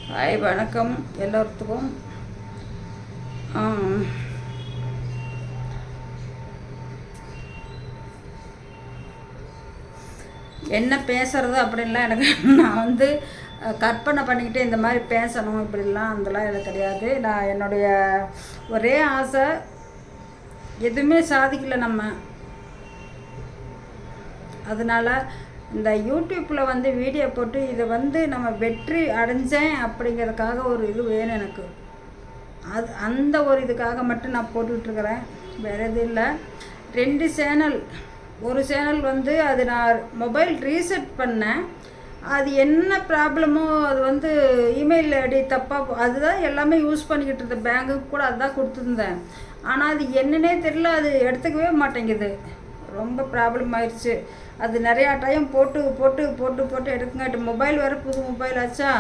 Hi வணக்கம் எல்லோருத்துக்கும். என்ன பேசுகிறது அப்படின்லாம் எனக்கு நான் வந்து கற்பனை பண்ணிக்கிட்டு இந்த மாதிரி பேசணும் இப்படிலாம் அதெல்லாம் எனக்கு கிடையாது. நான் என்னுடைய ஒரே ஆசை, எதுவுமே சாதிக்கலை நம்ம. அதனால் இந்த யூடியூப்பில் வந்து வீடியோ போட்டு இதை வந்து நம்ம வெற்றி அடைஞ்சேன் அப்படிங்கிறதுக்காக ஒரு இது வேணும் எனக்கு. அந்த ஒரு இதுக்காக மட்டும் நான் போட்டுட்ருக்கிறேன், வேறு எதுவும் இல்லை. 2 சேனல். ஒரு சேனல் வந்து அது நான் மொபைல் ரீசெட் பண்ணேன். அது என்ன ப்ராப்ளமோ அது வந்து இமெயில் ஐடி தப்பாக, அதுதான் எல்லாமே யூஸ் பண்ணிக்கிட்டு இருந்தேன். பேங்குக்கு கூட அதுதான் கொடுத்துருந்தேன். ஆனால் அது என்னன்னே தெரியல, அது எடுத்துக்கவே மாட்டேங்குது. ரொம்ப ப்ராப்ளம் ஆயிடுச்சு. அது நிறையா டைம் போட்டு போட்டு போட்டு போட்டு எடுக்குங்காட்டு மொபைல் வேறு புது மொபைல் ஆச்சா,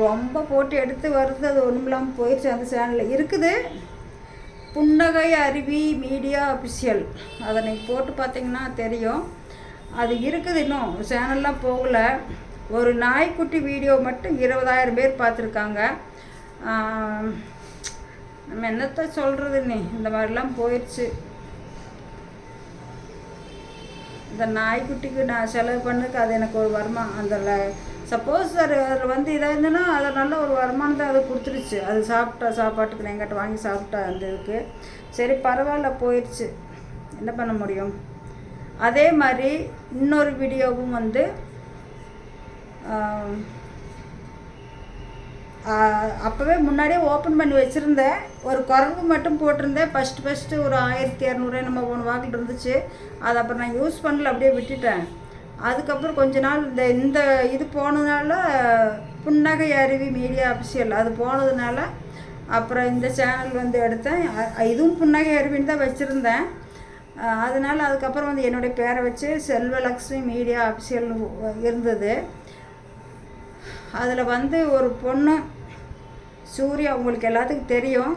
ரொம்ப போட்டு எடுத்து வருது. அது ஒன்றும் இல்லாமல் போயிடுச்சு. அந்த சேனலில் இருக்குது, புன்னகை அருவி மீடியா அஃபிஷியல். அதை நீங்கள் போட்டு பார்த்தீங்கன்னா தெரியும். அது இருக்குது, இன்னும் சேனல்லாம் போகலை. ஒரு நாய்க்குட்டி வீடியோ மட்டும் 20,000 பேர் பார்த்துருக்காங்க. நம்ம என்னத்தை சொல்கிறது, நீ இந்த மாதிரிலாம் போயிடுச்சு. இந்த நாய்க்குட்டிக்கு நான் செலவு பண்ணுறதுக்கு அது எனக்கு ஒரு வருமானம். அந்த சப்போஸ் அதில் வந்து இதாக இருந்ததுன்னா அதில் நல்ல ஒரு வருமானத்தை அது கொடுத்துருச்சு. அது சாப்பிட்டா சாப்பாட்டுக்கு நான் எங்கிட்ட வாங்கி சாப்பிட்டா அந்த இதுக்கு சரி பரவாயில்ல, போயிடுச்சு, என்ன பண்ண முடியும். அதே மாதிரி இன்னொரு வீடியோவும் வந்து அப்போவே முன்னாடியே ஓப்பன் பண்ணி வச்சுருந்தேன். ஒரு குரங்கு மட்டும் போட்டிருந்தேன். ஃபஸ்ட்டு ஒரு 1200 நம்ம ஒன்று வாக்கில் இருந்துச்சு. அது அப்புறம் நான் யூஸ் பண்ணல, அப்படியே விட்டுட்டேன். அதுக்கப்புறம் கொஞ்ச நாள் இந்த இது போனதுனால, புன்னகை அருவி மீடியா அஃபிஷியல் அது போனதுனால அப்புறம் இந்த சேனல் வந்து எடுத்தேன். இதுவும் புன்னகை அருவின்னு தான் வச்சுருந்தேன். அதனால் அதுக்கப்புறம் வந்து என்னுடைய பேரை வச்சு செல்வலக்ஷ்மி மீடியா அஃபிஷியல் இருந்தது. அதில் வந்து ஒரு பொண்ணு சூர்யா, உங்களுக்கு எல்லாத்துக்கும் தெரியும்.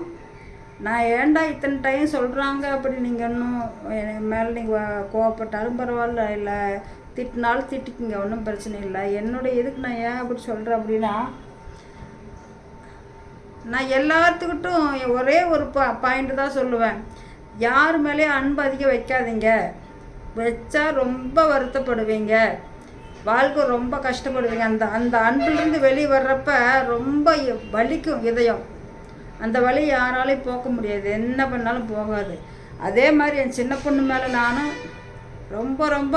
நான் ஏன்டா இத்தனை டைம் சொல்கிறாங்க அப்படி, நீங்கள் இன்னும் மேலே நீங்கள் கோவப்பட்டாலும் பரவாயில்ல, இல்லை திட்டினாலும் திட்டிக்குங்க, ஒன்றும் பிரச்சனை இல்லை. என்னுடைய இதுக்கு நான் ஏன் அப்படி சொல்கிறேன் அப்படின்னா, நான் எல்லாத்துக்கிட்டும் ஒரே ஒரு பாயிண்ட் தான் சொல்லுவேன். யார் மேலேயும் அன்பு அதிகம் வைக்காதீங்க. வச்சா ரொம்ப வருத்தப்படுவீங்க, வாழ்க்கை ரொம்ப கஷ்டப்படுவீங்க. அந்த அன்புலேருந்து வெளியே வர்றப்ப ரொம்ப வலிக்கும் இதயம். அந்த வலி யாராலையும் போக்க முடியாது, என்ன பண்ணாலும் போகாது. அதே மாதிரி என் சின்ன பொண்ணு மேலே நானும் ரொம்ப ரொம்ப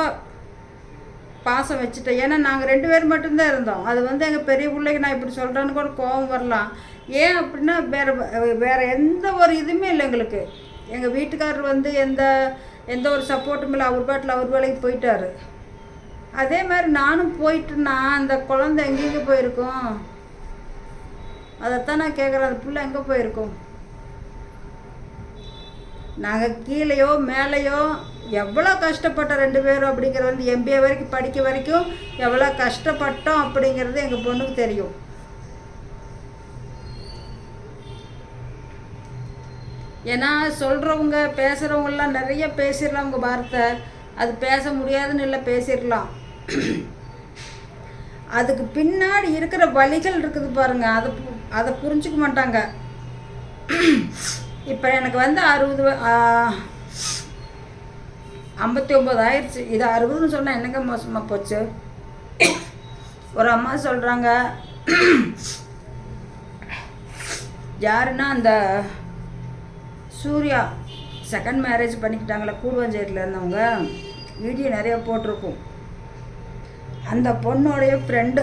பாசம் வச்சுட்டேன். ஏன்னா நாங்கள் 2 பேர் மட்டும்தான் இருந்தோம். அது வந்து எங்கள் பெரிய பிள்ளைக்கு நான் இப்படி சொல்கிறேன்னு கூட கோபம் வரலாம். ஏன் அப்படின்னா வேறு எந்த ஒரு இதுவுமே இல்லை எங்களுக்கு. எங்கள் வீட்டுக்காரர் வந்து எந்த ஒரு சப்போர்ட்டும் இல்லை. அவர் பாட்டில் அவர் வேலைக்கு போயிட்டார். அதே மாதிரி நானும் போயிட்டுன்னா அந்த குழந்தை எங்கெங்கே போயிருக்கோம், அதைத்தான் நான் கேட்குறேன். அந்த பிள்ளை எங்கே போயிருக்கோம்? நாங்கள் கீழேயோ மேலேயோ எவ்வளோ கஷ்டப்பட்டோம் 2 பேரும் அப்படிங்கிறது வந்து MBA வரைக்கும் படிக்க வரைக்கும் எவ்வளோ கஷ்டப்பட்டோம் அப்படிங்கிறது எங்கள் பொண்ணுக்கு தெரியும். ஏன்னா சொல்கிறவங்க பேசுகிறவங்களாம் நிறைய பேசிடலாம். உங்கள் வார்த்தை அது பேச முடியாதுன்னு இல்லை, பேசிடலாம். அதுக்கு பின்னாடி இருக்கிற வழிகள் இருக்குது பாருங்கள், அதை புரிஞ்சுக்க மாட்டாங்க. இப்போ எனக்கு வந்து 59 ஆயிடுச்சு. இது 60ன்னு சொன்னால் என்னங்க மோசமாக போச்சு. ஒரு அம்மா சொல்கிறாங்க, யாருன்னா அந்த சூர்யா செகண்ட் மேரேஜ் பண்ணிக்கிட்டாங்களே, கூடுவஞ்சேரியில் இருந்தவங்க, வீடியோ நிறையா போட்டிருக்கும். அந்த பொண்ணோடைய ஃப்ரெண்டு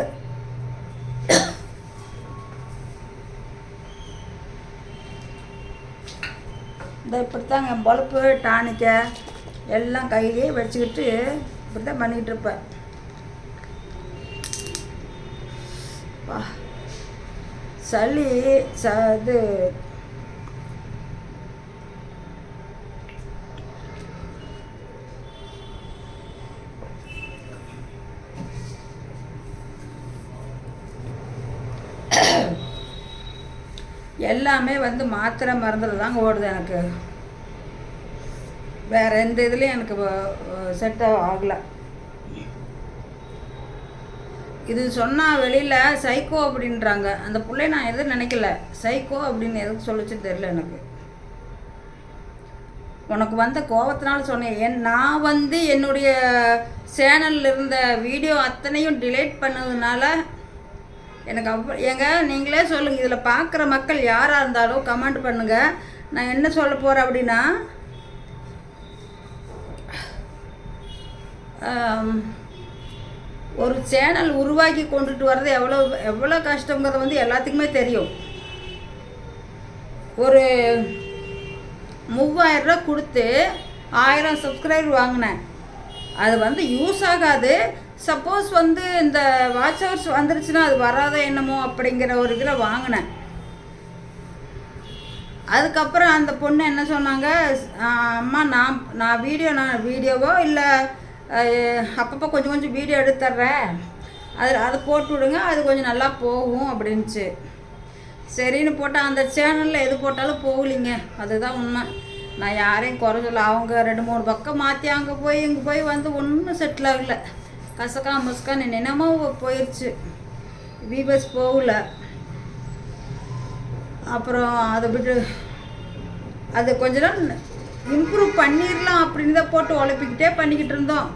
இந்த இப்படித்தாங்க பொழப்பு டானிக்க எல்லாம் கையிலேயே வச்சுக்கிட்டு இப்படி தான் பண்ணிகிட்டு இருப்பேன். சளி இது எல்லாமே வந்து மாத்திரை மருந்தில் தாங்க ஓடுது எனக்கு. வேறு எந்த இதுலேயும் எனக்கு செட் ஆகலை. இது சொன்னால் வெளியில் சைக்கோ அப்படின்றாங்க. அந்த பிள்ளைய நான் எதுவும் நினைக்கல. சைக்கோ அப்படின்னு எதுக்கு சொல்லிச்சு தெரில எனக்கு. உனக்கு வந்த கோபத்தினால சொன்னேன். நான் வந்து என்னுடைய சேனலில் இருந்த வீடியோ அத்தனையும் டிலேட் பண்ணதுனால எனக்கு ஏங்க நீங்களே சொல்லுங்கள். இதில் பார்க்குற மக்கள் யாராக இருந்தாலும் கமெண்ட் பண்ணுங்கள். நான் என்ன சொல்ல போகிறேன் அப்படின்னா, ஒரு சேனல் உருவாக்கி கொண்டுட்டு வர்றது எவ்வளோ கஷ்டங்கிறது வந்து எல்லாத்துக்குமே தெரியும். ஒரு 3000 ரூபா கொடுத்து 1000 சப்ஸ்கிரைபர் வாங்கினேன். அது வந்து யூஸ் ஆகாது. சப்போஸ் வந்து இந்த வாட்ச் ஹவர்ஸ் வந்துருச்சுன்னா அது வராத என்னமோ அப்படிங்கிற ஒரு இதில் வாங்கினேன். அதுக்கப்புறம் அந்த பொண்ணு என்ன சொன்னாங்க, அம்மா நான் வீடியோவோ இல்லை அப்பப்போ கொஞ்சம் கொஞ்சம் வீடியோ எடுத்துட்றேன், அதை போட்டு விடுங்க, அது கொஞ்சம் நல்லா போகும் அப்படின்ச்சு. சரின்னு போட்டால் அந்த சேனலில் எது போட்டாலும் போகலிங்க. அதுதான் உண்மை. நான் யாரையும் குறை சொல்ல. அவங்க 2-3 பக்கம் மாற்றி அங்கே போய் இங்கே போய் வந்து ஒன்றும் செட்டில் ஆகலை. கசக்கா முஸ்கான்னு என்னமோ போயிடுச்சு. வியூவர்ஸ் போகல. அப்புறம் அதை விட்டு அது கொஞ்ச நாள் இம்ப்ரூவ் பண்ணிடலாம் அப்படின்னு தான் போட்டு உழைப்பிக்கிட்டே பண்ணிக்கிட்டு இருந்தோம்.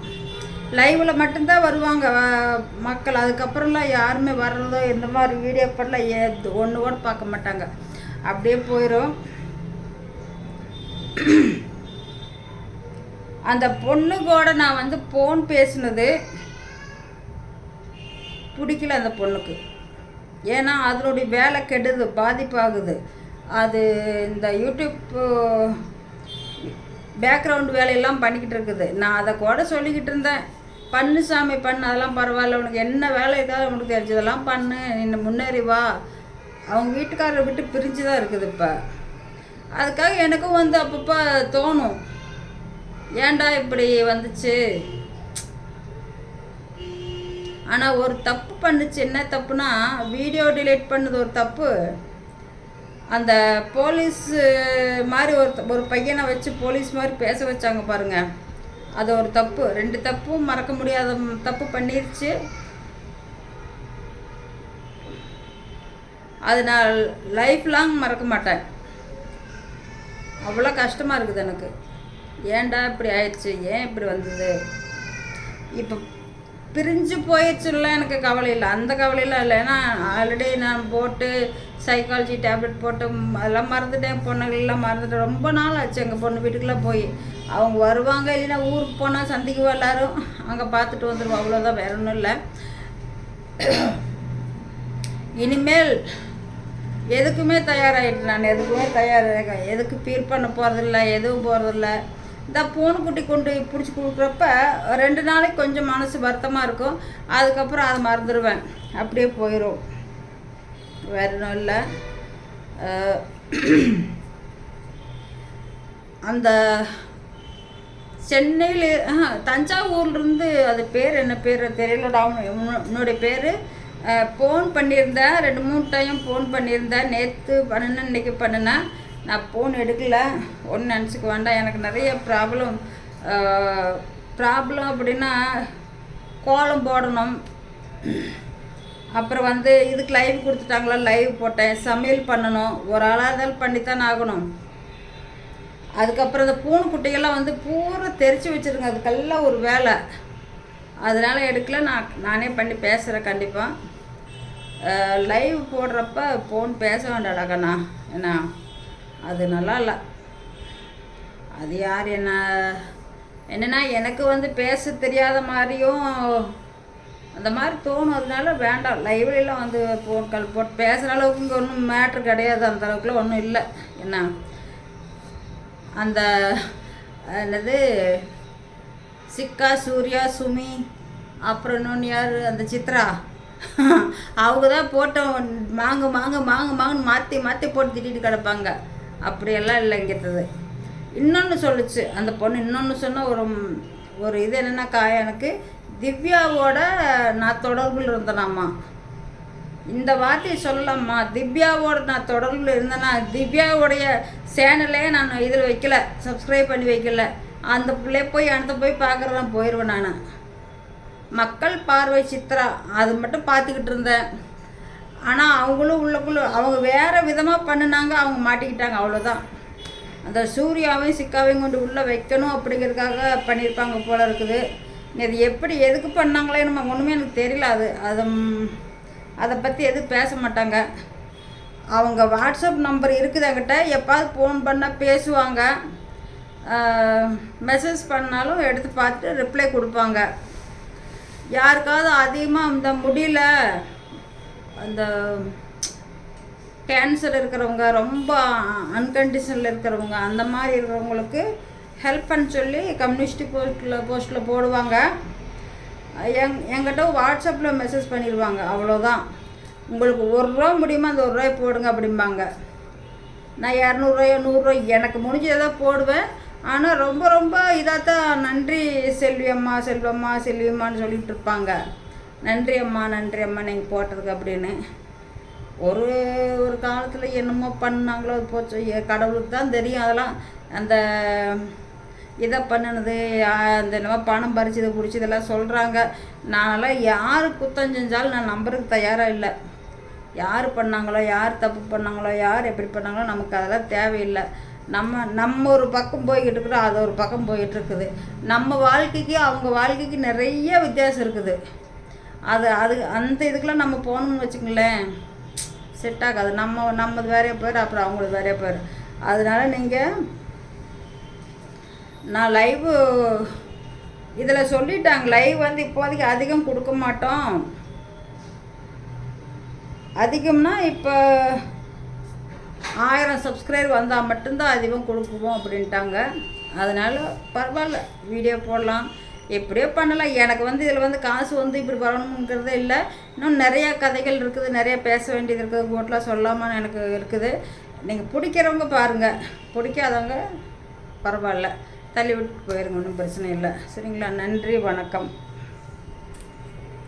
லைவில் மட்டும்தான் வருவாங்க மக்கள். அதுக்கப்புறம்லாம் யாருமே வர்றதோ இந்த மாதிரி வீடியோ பண்ணலாம் ஒன்று கூட பார்க்க மாட்டாங்க. அப்படியே போயிடும். அந்த பொண்ணு கூட நான் வந்து ஃபோன் பேசினது பிடிக்கல அந்த பொண்ணுக்கு. ஏன்னா அதனுடைய வேலை கெடுது, பாதிப்பாகுது. அது இந்த யூடியூப் பேக்ரவுண்டு வேலையெல்லாம் பண்ணிக்கிட்டு இருக்குது. நான் அதை கூட சொல்லிக்கிட்டு இருந்தேன், பண்ணு சாமி பண்ணு, அதெல்லாம் பரவாயில்ல, உனக்கு என்ன வேலை இருக்காது உனக்கு தெரிஞ்சதெல்லாம் பண்ணு, இன்னும் முன்னேறி வா. அவங்க வீட்டுக்காரரை விட்டு பிரிஞ்சு தான் இருக்குது இப்போ. அதுக்காக எனக்கும் வந்து அப்பப்போ தோணும், ஏன்டா இப்படி வந்துச்சு. ஆனால் ஒரு தப்பு பண்ணுச்சு. என்ன தப்புனா, வீடியோ டிலீட் பண்ணது ஒரு தப்பு. அந்த போலீஸ் மாதிரி ஒரு பையனை வச்சு போலீஸ் மாதிரி பேச வச்சாங்க பாருங்க, அது ஒரு தப்பு. 2 தப்பும் மறக்க முடியாத தப்பு பண்ணிருச்சு. அது நான் லைஃப் லாங் மறக்க மாட்டேன். அவ்வளோ கஷ்டமாக இருக்குது எனக்கு. ஏன்டா இப்படி ஆயிடுச்சு, ஏன் இப்படி வந்தது. இப்போ பிரிஞ்சு போயிடுச்சுல்ல, எனக்கு கவலை இல்லை, அந்த கவலையெல்லாம் இல்லை. ஏன்னா ஆல்ரெடி நான் போட்டு சைக்காலஜி டேப்லெட் போட்டு அதெல்லாம் மறந்துட்டேன். பொண்ணுகளெல்லாம் மறந்துட்டேன். ரொம்ப நாள் ஆச்சு எங்கள் பொண்ணு வீட்டுக்கெல்லாம் போய். அவங்க வருவாங்க, இல்லைன்னா ஊருக்கு போனால் சந்திக்குவோம் எல்லோரும், அங்கே பார்த்துட்டு வந்துடுவோம். அவ்வளோதான், வேற ஒன்றும் இல்லை. இனிமேல் எதுக்குமே தயாராகிட்டு. நான் எதுக்குமே தயாராக, எதுக்கு ஃபீல் பண்ண போகிறதில்ல, எதுவும் போகிறதில்ல. இந்த பூனைக்குட்டி கொண்டு பிடிச்சி கொடுக்குறப்ப 2 நாளைக்கு கொஞ்சம் மனசு வருத்தமாக இருக்கும். அதுக்கப்புறம் அதை மறந்துடுவேன், அப்படியே போயிடும். வேற ஒன்றும் இல்லை. அந்த சென்னையில் தஞ்சாவூர்லேருந்து, அது பேர் என்ன பேர் தெரியலடா, என்னுடைய பேர். ஃபோன் பண்ணியிருந்தேன், 2-3 டைம் ஃபோன் பண்ணியிருந்தேன். நேற்று பண்ணினேன், இன்றைக்கி பண்ணினேன். நான் ஃபோன் எடுக்கலை. ஒன்றும் நினச்சிக்க வேண்டாம். எனக்கு நிறைய ப்ராப்ளம் அப்படின்னா, கோலம் போடணும். அப்புறம் வந்து இதுக்கு லைவ் கொடுத்துட்டாங்களா, லைவ் போட்டேன். சமையல் பண்ணணும், ஒரு ஆளாக இருந்தாலும் பண்ணித்தான் ஆகணும். அதுக்கப்புறம் இந்த பூனைக்குட்டிகள்லாம் வந்து பூரா தெரிச்சு வச்சுருங்க, அதுக்கெல்லாம் ஒரு வேலை. அதனால் எடுக்கல. நானே பண்ணி பேசுகிறேன். கண்டிப்பாக லைவ் போடுறப்ப ஃபோன் பேச வேண்டாடா கண்ணா, ஏன்னா அது நல்லா இல்லை. அது யார் என்னென்னா எனக்கு வந்து பேச தெரியாத மாதிரியும் அந்த மாதிரி தோணும். அதனால வேண்டாம். லைவ்லாம் வந்து ஃபோன் கால் போட்டு பேசுகிற அளவுக்கு இங்கே ஒன்றும் மேட்ரு கிடையாது. அந்த அளவுக்குலாம் ஒன்றும் இல்லை. என்ன அந்த என்னது சிக்கா, சூர்யா, சுமி, அப்புறம் இன்னொன்று யார், அந்த சித்ரா, அவங்க தான் போட்டோம் மாங்குன்னு மாற்றி போட்டு திட்டிட்டு கிடப்பாங்க. அப்படியெல்லாம் இல்லைங்கிறது. இன்னொன்று சொல்லிச்சு அந்த பொண்ணு. இன்னொன்று சொன்னால் ஒரு இது என்னென்னாக்கா, எனக்கு திவ்யாவோட நான் தொடர்பில் இருந்தேனாம்மா. இந்த வார்த்தையை சொல்லலாம்மா, திவ்யாவோட நான் தொடர்பில் இருந்தேன்னா, திவ்யாவோடைய சேனலே நான் இதில் வைக்கல, சப்ஸ்கிரைப் பண்ணி வைக்கல. அந்த பிள்ளைய போய் பார்க்குறதான் போயிடுவேன் நான். மக்கள் பார்வை சித்ரா அது மட்டும் பார்த்துக்கிட்டு இருந்தேன். ஆனால் அவங்களும் உள்ளக்குள்ள அவங்க வேறு விதமாக பண்ணினாங்க, அவங்க மாட்டிக்கிட்டாங்க, அவ்வளோதான். அந்த சூர்யாவையும் சிக்காவையும் கொண்டு உள்ளே வைக்கணும் அப்படிங்கிறதுக்காக பண்ணியிருப்பாங்க போல இருக்குது. இது எப்படி எதுக்கு பண்ணாங்களே நம்ம ஒன்றுமே எனக்கு தெரியல. அதை பற்றி எதுவும் பேச மாட்டாங்க. அவங்க வாட்ஸ்அப் நம்பர் இருக்குது என்கிட்ட, எப்பாவது ஃபோன் பண்ணால் பேசுவாங்க, மெசேஜ் பண்ணாலும் எடுத்து பார்த்துட்டு ரிப்ளை கொடுப்பாங்க. யாருக்காவது அதிகமாக அந்த முடியல, அந்த கேன்சர் இருக்கிறவங்க, ரொம்ப அன்கண்டிஷனில் இருக்கிறவங்க, அந்த மாதிரி இருக்கிறவங்களுக்கு ஹெல்ப் பண்ண சொல்லி கம்யூனிஸ்ட் போஸ்ட்டில் போடுவாங்க. என்கிட்ட வாட்ஸ்அப்பில் மெசேஜ் பண்ணிடுவாங்க, அவ்வளோதான். உங்களுக்கு ₹1 முடியுமா அந்த ₹1 போடுங்க அப்படிம்பாங்க. நான் 200 100 எனக்கு முடிஞ்சதை போடுவேன். ஆனால் ரொம்ப ரொம்ப இதாகத்தான் நன்றி செல்வியம்மா செல்வியம்மான்னு சொல்லிகிட்டு இருப்பாங்க. நன்றி அம்மா நீங்கள் போட்டதுக்கு அப்படின்னு. ஒரு காலத்தில் என்னமோ பண்ணாங்களோ போச்சு, கடவுளுக்கு தான் தெரியும். அதெல்லாம் அந்த இதை பண்ணினது அந்த என்னமோ பணம் பறிச்சது பிடிச்சி இதெல்லாம் சொல்கிறாங்க. நானெல்லாம் யார் குத்தம் செஞ்சாலும் நான் நம்புறதுக்கு தயாராக இல்லை. யார் பண்ணாங்களோ, யார் தப்பு பண்ணாங்களோ, யார் எப்படி பண்ணாங்களோ நமக்கு அதெல்லாம் தேவையில்லை. நம்ம ஒரு பக்கம் போய்கிட்டு இருக்கிறோம், அது ஒரு பக்கம் போயிட்டுருக்குது. நம்ம வாழ்க்கைக்கு அவங்க வாழ்க்கைக்கு நிறைய வித்தியாசம் இருக்குது. அது அந்த இதுக்கெலாம் நம்ம போகணும்னு வச்சுங்களேன், செட் ஆகாது. நம்மது வேறைய போயிடும், அப்புறம் அவங்களுக்கு வேறைய போயிடும். அதனால் நீங்கள் நான் லைவு இதில் சொல்லிட்டாங்க, லைவ் வந்து இப்போதைக்கு அதிகம் கொடுக்க மாட்டோம். அதிகம்னா இப்போ 1000 சப்ஸ்கிரைபர் வந்தால் மட்டும்தான் அதிகம் கொடுக்குவோம் அப்படின்ட்டாங்க. அதனால் பரவாயில்ல, வீடியோ போடலாம், எப்படியோ பண்ணலாம். எனக்கு வந்து இதில் வந்து காசு வந்து இப்படி வரணுங்கிறதே இல்லை. இன்னும் நிறையா கதைகள் இருக்குது, நிறைய பேச வேண்டியது இருக்குது, போட்டெலாம் சொல்லாமல் எனக்கு இருக்குது. நீங்கள் பிடிக்கிறவங்க பாருங்கள், பிடிக்காதவங்க பரவாயில்ல, தள்ளி விட்டு போயிருங்க, ஒன்றும் பிரச்சனை இல்லை. சரிங்களா? நன்றி, வணக்கம்.